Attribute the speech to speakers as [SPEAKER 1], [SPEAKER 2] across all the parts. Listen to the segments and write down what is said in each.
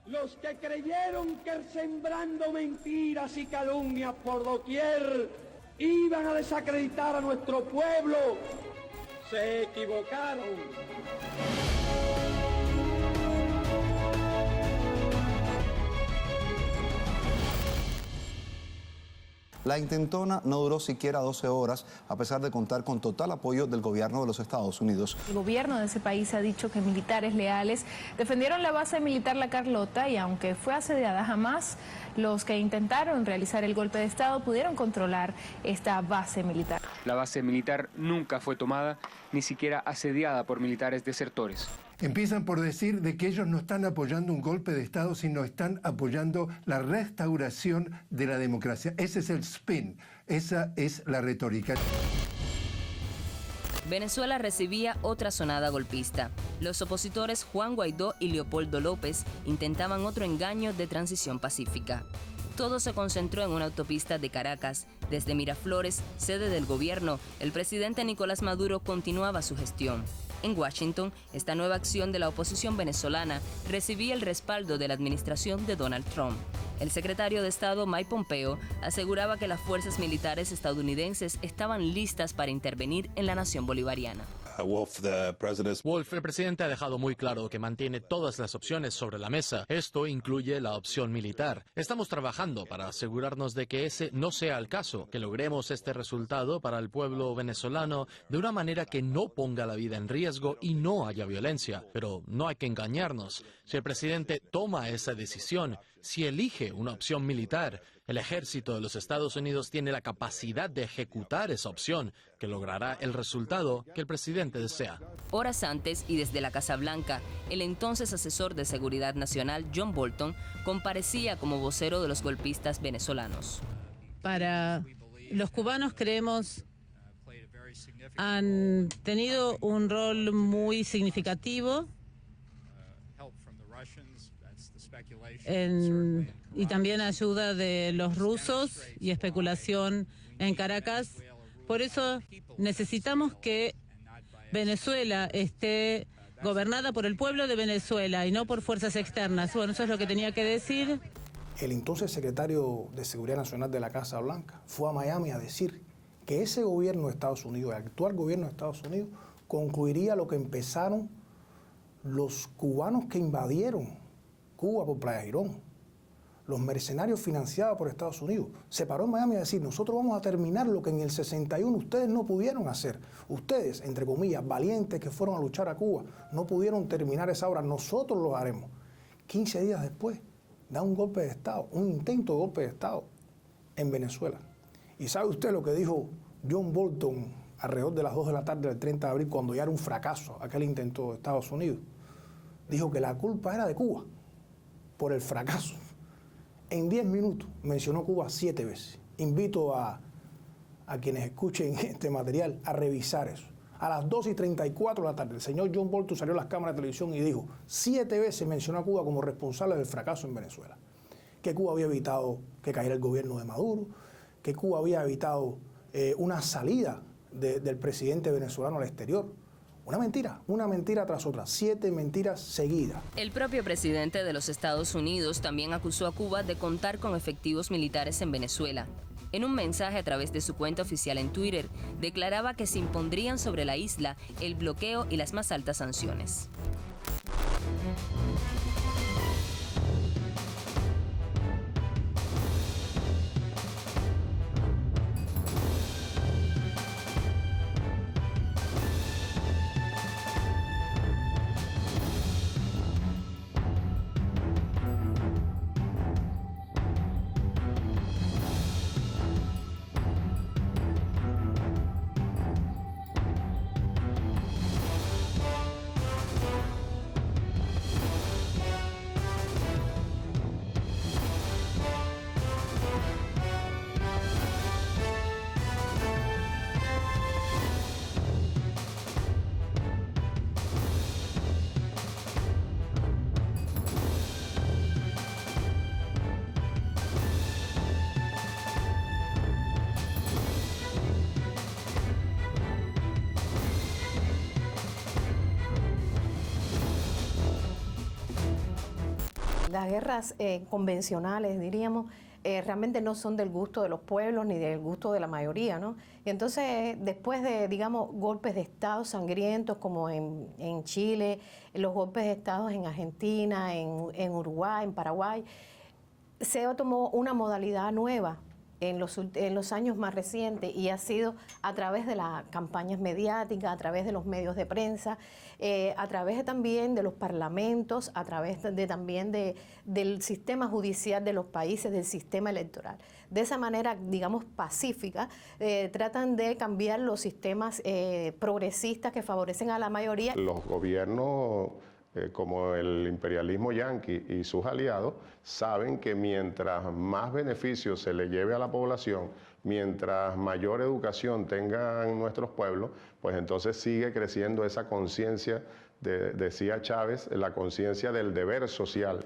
[SPEAKER 1] Los que creyeron que sembrando mentiras y calumnias por doquier iban a desacreditar a nuestro pueblo, se equivocaron.
[SPEAKER 2] La intentona no duró siquiera 12 horas, a pesar de contar con total apoyo del gobierno de los Estados Unidos.
[SPEAKER 3] El gobierno de ese país ha dicho que militares leales defendieron la base militar La Carlota y aunque fue asediada, jamás los que intentaron realizar el golpe de Estado pudieron controlar esta base militar.
[SPEAKER 4] La base militar nunca fue tomada, ni siquiera asediada por militares desertores.
[SPEAKER 5] Empiezan por decir de que ellos no están apoyando un golpe de Estado, sino están apoyando la restauración de la democracia. Ese es el spin, esa es la retórica.
[SPEAKER 6] Venezuela recibía otra sonada golpista. Los opositores Juan Guaidó y Leopoldo López intentaban otro engaño de transición pacífica. Todo se concentró en una autopista de Caracas. Desde Miraflores, sede del gobierno, el presidente Nicolás Maduro continuaba su gestión. En Washington, esta nueva acción de la oposición venezolana recibía el respaldo de la administración de Donald Trump. El secretario de Estado Mike Pompeo aseguraba que las fuerzas militares estadounidenses estaban listas para intervenir en la nación bolivariana.
[SPEAKER 7] Wolf, el presidente, ha dejado muy claro que mantiene todas las opciones sobre la mesa. Esto incluye la opción militar. Estamos trabajando para asegurarnos de que ese no sea el caso, que logremos este resultado para el pueblo venezolano de una manera que no ponga la vida en riesgo y no haya violencia. Pero no hay que engañarnos. Si el presidente toma esa decisión, si elige una opción militar, el ejército de los Estados Unidos tiene la capacidad de ejecutar esa opción, que logrará el resultado que el presidente desea.
[SPEAKER 6] Horas antes y desde la Casa Blanca, el entonces asesor de Seguridad Nacional John Bolton comparecía como vocero de los golpistas venezolanos.
[SPEAKER 8] Para los cubanos, creemos, han tenido un rol muy significativo y también ayuda de los rusos y especulación en Caracas. Por eso necesitamos que Venezuela esté gobernada por el pueblo de Venezuela y no por fuerzas externas. Bueno, eso es lo que tenía que decir.
[SPEAKER 9] El entonces secretario de Seguridad Nacional de la Casa Blanca fue a Miami a decir que ese gobierno de Estados Unidos, el actual gobierno de Estados Unidos, concluiría lo que empezaron los cubanos que invadieron Cuba por Playa Girón, los mercenarios financiados por Estados Unidos. Se paró en Miami a decir, nosotros vamos a terminar lo que en el 61 ustedes no pudieron hacer. Ustedes, entre comillas, valientes que fueron a luchar a Cuba, no pudieron terminar esa obra, nosotros lo haremos. 15 días después, da un golpe de Estado, un intento de golpe de Estado en Venezuela. ¿Y sabe usted lo que dijo John Bolton alrededor de las 2 de la tarde del 30 de abril, cuando ya era un fracaso aquel intento de Estados Unidos? Dijo que la culpa era de Cuba por el fracaso. En 10 minutos mencionó Cuba 7 veces. Invito a quienes escuchen este material a revisar eso. A las 2:34 de la tarde, el señor John Bolton salió a las cámaras de televisión y dijo 7 veces mencionó a Cuba como responsable del fracaso en Venezuela. Que Cuba había evitado que cayera el gobierno de Maduro, que Cuba había evitado una salida del presidente venezolano al exterior. Una mentira tras otra, 7 mentiras seguidas.
[SPEAKER 6] El propio presidente de los Estados Unidos también acusó a Cuba de contar con efectivos militares en Venezuela. En un mensaje a través de su cuenta oficial en Twitter, declaraba que se impondrían sobre la isla el bloqueo y las más altas sanciones.
[SPEAKER 10] Las guerras convencionales, diríamos, realmente no son del gusto de los pueblos ni del gusto de la mayoría, ¿no? Y entonces, después de, digamos, golpes de Estado sangrientos como en Chile, los golpes de Estado en Argentina, en Uruguay, en Paraguay, se tomó una modalidad nueva en los años más recientes, y ha sido a través de las campañas mediáticas, a través de los medios de prensa, a través también de los parlamentos, a través también del sistema judicial de los países, del sistema electoral. De esa manera, digamos, pacífica, tratan de cambiar los sistemas progresistas que favorecen a la mayoría.
[SPEAKER 11] Los gobiernos como el imperialismo yanqui y sus aliados, saben que mientras más beneficios se le lleve a la población, mientras mayor educación tengan nuestros pueblos, pues entonces sigue creciendo esa conciencia, decía Chávez, la conciencia del deber social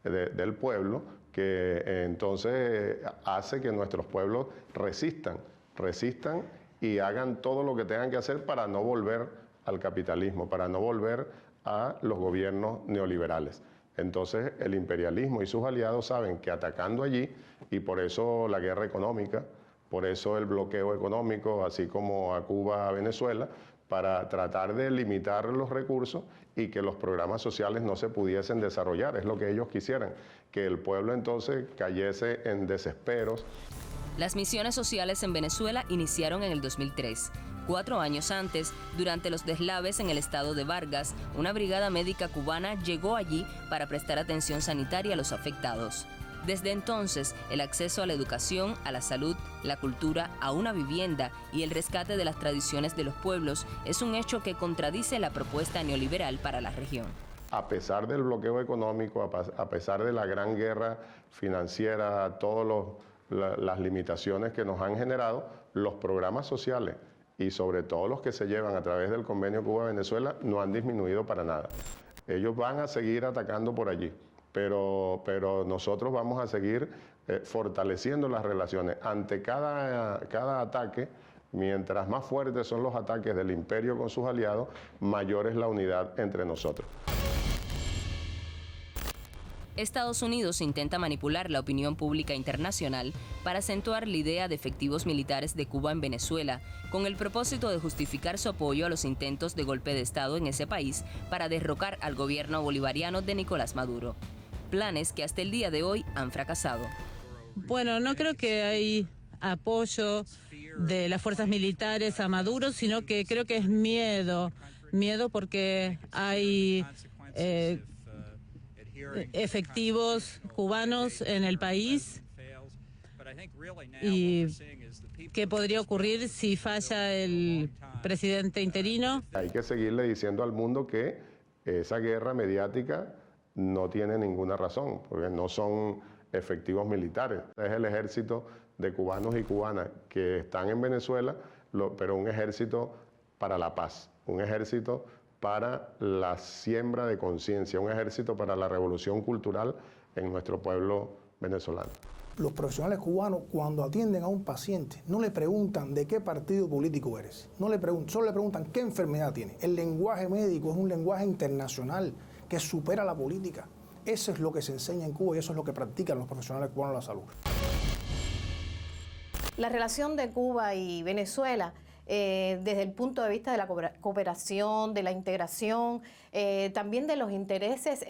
[SPEAKER 11] del pueblo, que entonces hace que nuestros pueblos resistan y hagan todo lo que tengan que hacer para no volver al capitalismo, para no volver a los gobiernos neoliberales. Entonces el imperialismo y sus aliados saben que atacando allí, y por eso la guerra económica, por eso el bloqueo económico, así como a Cuba, a Venezuela, para tratar de limitar los recursos y que los programas sociales no se pudiesen desarrollar. Es lo que ellos quisieran, que el pueblo entonces cayese en desesperos.
[SPEAKER 6] Las misiones sociales en Venezuela iniciaron en el 2003. 4 años antes, durante los deslaves en el estado de Vargas, una brigada médica cubana llegó allí para prestar atención sanitaria a los afectados. Desde entonces, el acceso a la educación, a la salud, la cultura, a una vivienda y el rescate de las tradiciones de los pueblos es un hecho que contradice la propuesta neoliberal para la región.
[SPEAKER 11] A pesar del bloqueo económico, a pesar de la gran guerra financiera, todas las limitaciones que nos han generado, los programas sociales y sobre todo los que se llevan a través del convenio Cuba-Venezuela no han disminuido para nada. Ellos van a seguir atacando por allí, pero nosotros vamos a seguir fortaleciendo las relaciones. Ante cada ataque, mientras más fuertes son los ataques del imperio con sus aliados, mayor es la unidad entre nosotros.
[SPEAKER 6] Estados Unidos intenta manipular la opinión pública internacional para acentuar la idea de efectivos militares de Cuba en Venezuela, con el propósito de justificar su apoyo a los intentos de golpe de Estado en ese país para derrocar al gobierno bolivariano de Nicolás Maduro. Planes que hasta el día de hoy han fracasado.
[SPEAKER 8] Bueno, no creo que hay apoyo de las fuerzas militares a Maduro, sino que creo que es miedo porque hay efectivos cubanos en el país. ¿Y qué podría ocurrir si falla el presidente interino?
[SPEAKER 11] Hay que seguirle diciendo al mundo que esa guerra mediática no tiene ninguna razón, porque no son efectivos militares. Es el ejército de cubanos y cubanas que están en Venezuela, pero un ejército para la paz, un ejército para la siembra de conciencia, un ejército para la revolución cultural en nuestro pueblo venezolano.
[SPEAKER 9] Los profesionales cubanos, cuando atienden a un paciente, no le preguntan de qué partido político eres, solo le preguntan qué enfermedad tiene. El lenguaje médico es un lenguaje internacional que supera la política. Eso es lo que se enseña en Cuba y eso es lo que practican los profesionales cubanos de la salud.
[SPEAKER 10] La relación de Cuba y Venezuela, desde el punto de vista de la cooperación, de la integración, también de los intereses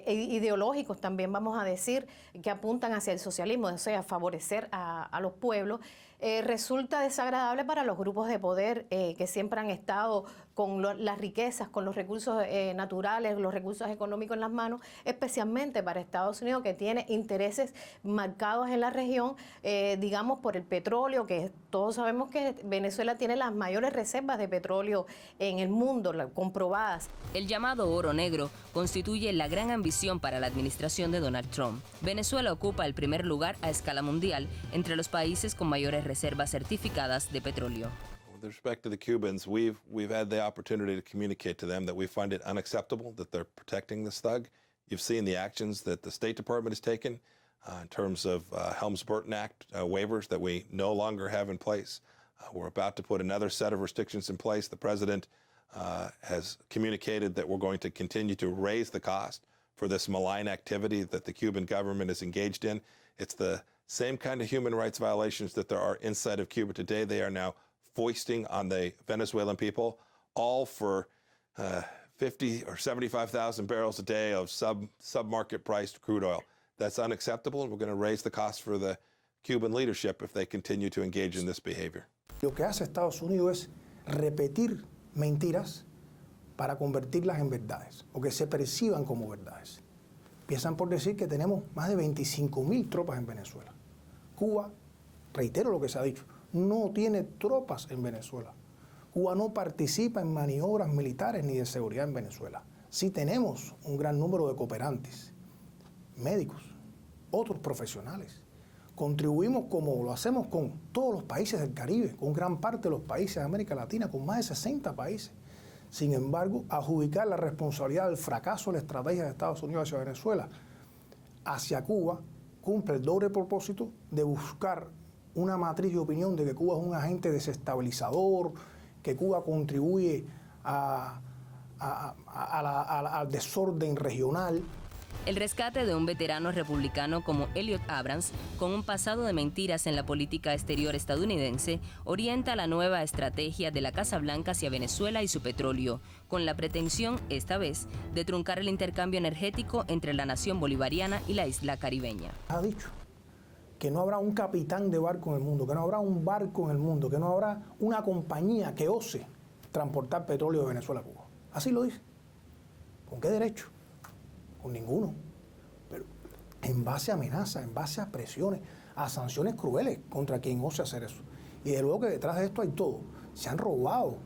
[SPEAKER 10] ideológicos, también vamos a decir, que apuntan hacia el socialismo, o sea, favorecer a los pueblos, resulta desagradable para los grupos de poder que siempre han estado con las riquezas, con los recursos naturales, los recursos económicos en las manos, especialmente para Estados Unidos, que tiene intereses marcados en la región, digamos por el petróleo, que todos sabemos que Venezuela tiene las mayores reservas de petróleo en el mundo, comprobadas.
[SPEAKER 6] El llamado oro negro constituye la gran ambición para la administración de Donald Trump. Venezuela ocupa el primer lugar a escala mundial entre los países con mayores reservas certificadas de petróleo.
[SPEAKER 12] With respect to the Cubans, we've had the opportunity to communicate to them that we find it unacceptable that they're protecting this thug. You've seen the actions that the State Department has taken in terms of Helms-Burton Act waivers that we no longer have in place. We're about to put another set of restrictions in place. The President has communicated that we're going to continue to raise the cost for this malign activity that the Cuban government is engaged in. It's the same kind of human rights violations that there are inside of Cuba today. They are now foisting on the Venezuelan people, all for 50 or 75,000 barrels a day of sub-market priced crude oil. That's unacceptable, and we're going to raise the cost for the Cuban leadership if they continue to engage in this behavior.
[SPEAKER 9] Lo que hace Estados Unidos es repetir mentiras para convertirlas en verdades, o que se perciban como verdades. Empiezan por decir que tenemos más de 25.000 tropas en Venezuela. Cuba, reitero lo que se ha dicho, no tiene tropas en Venezuela. Cuba no participa en maniobras militares ni de seguridad en Venezuela. Sí tenemos un gran número de cooperantes, médicos, otros profesionales. Contribuimos como lo hacemos con todos los países del Caribe, con gran parte de los países de América Latina, con más de 60 países. Sin embargo, adjudicar la responsabilidad del fracaso de la estrategia de Estados Unidos hacia Venezuela, hacia Cuba, cumple el doble propósito de buscar una matriz de opinión de que Cuba es un agente desestabilizador, que Cuba contribuye al desorden regional.
[SPEAKER 6] El rescate de un veterano republicano como Elliot Abrams, con un pasado de mentiras en la política exterior estadounidense, orienta la nueva estrategia de la Casa Blanca hacia Venezuela y su petróleo, con la pretensión, esta vez, de truncar el intercambio energético entre la nación bolivariana y la isla caribeña.
[SPEAKER 9] Ha dicho que no habrá un capitán de barco en el mundo, que no habrá un barco en el mundo, que no habrá una compañía que ose transportar petróleo de Venezuela a Cuba. Así lo dice. ¿Con qué derecho? Con ninguno. Pero en base a amenazas, en base a presiones, a sanciones crueles contra quien ose hacer eso. Y de luego que detrás de esto hay todo. Se han robado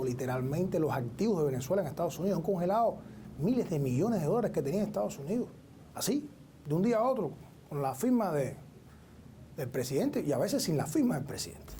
[SPEAKER 9] literalmente los activos de Venezuela en Estados Unidos. Han congelado miles de millones de dólares que tenía Estados Unidos. Así, de un día a otro, con la firma del presidente y a veces sin la firma del presidente.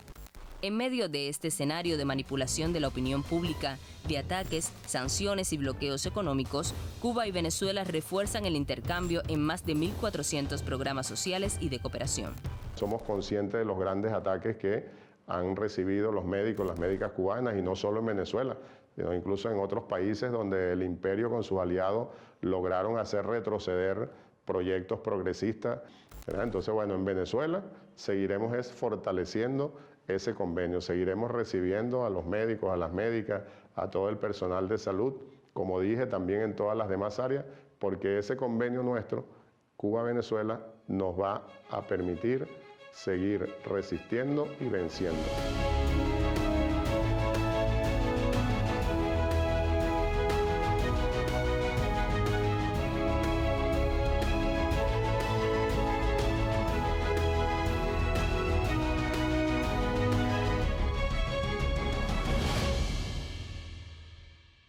[SPEAKER 6] En medio de este escenario de manipulación de la opinión pública, de ataques, sanciones y bloqueos económicos, Cuba y Venezuela refuerzan el intercambio en más de 1.400 programas sociales y de cooperación.
[SPEAKER 11] Somos conscientes de los grandes ataques que han recibido los médicos, las médicas cubanas, y no solo en Venezuela, sino incluso en otros países donde el imperio con sus aliados lograron hacer retroceder proyectos progresistas, ¿verdad? Entonces, bueno, en Venezuela seguiremos fortaleciendo ese convenio, seguiremos recibiendo a los médicos, a las médicas, a todo el personal de salud, como dije, también en todas las demás áreas, porque ese convenio nuestro, Cuba-Venezuela, nos va a permitir seguir resistiendo y venciendo.